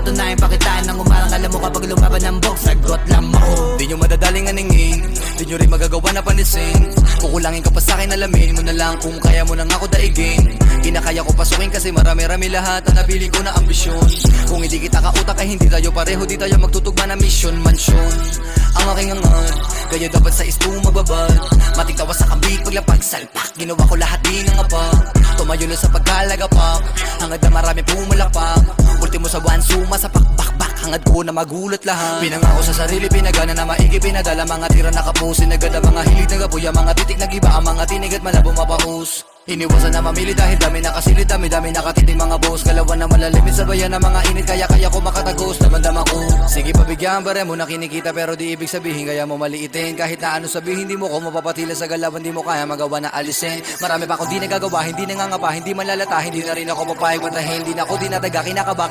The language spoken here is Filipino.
patunayan pakitaan ng umarang. Alam mo kapag lumaban ng box, sagot lang ako. Di nyo madadaling aningin, di nyo rin magagawa na panisin. Kukulangin ka pa sa'kin, alamin mo na lang kung kaya mo nang ako daigin. Kinakaya ko pasukin kasi marami-rami lahat ang napili ko na ambisyon. Kung hindi kita kautak ay hindi tayo pareho, di tayo magtutugma na mission, mansyon. Ang aking angat, kaya dapat sa isto magbabad. Matigtawa sa kabig, paglapag, salpak. Ginawa ko lahat di nangapak. Tumayo na sa pagkalagapak, hangad na marami pumalapak. Ultimo sa one, suma sa pakbakbak. Hangad ko na magulat lahat. Pinangako sa sarili, pinagana na maigi, pinadala. Mga tira nakapusin, nagada mga hilig, nagapuya. Mga titik nagiba, ang mga tinig at malabo mapahus. Iniwasan na mamili dahil dami nakasilid, dami nakatiting mga boss. Kalawan na malalimit sa bayan ng mga init, kaya ko makatagos, damandam ako. Sige pabigyan bare mo na kinikita pero di ibig sabihin kaya mo maliitin. Kahit na ano sabihin di mo ko mapapatila sa galawan, di mo kaya magawa na alisin. Marami pa ako di nagagawa, hindi nangangapa, hindi manlalata. Hindi na rin ako papayag matahin, hindi na ako dinadaga, kinakaba,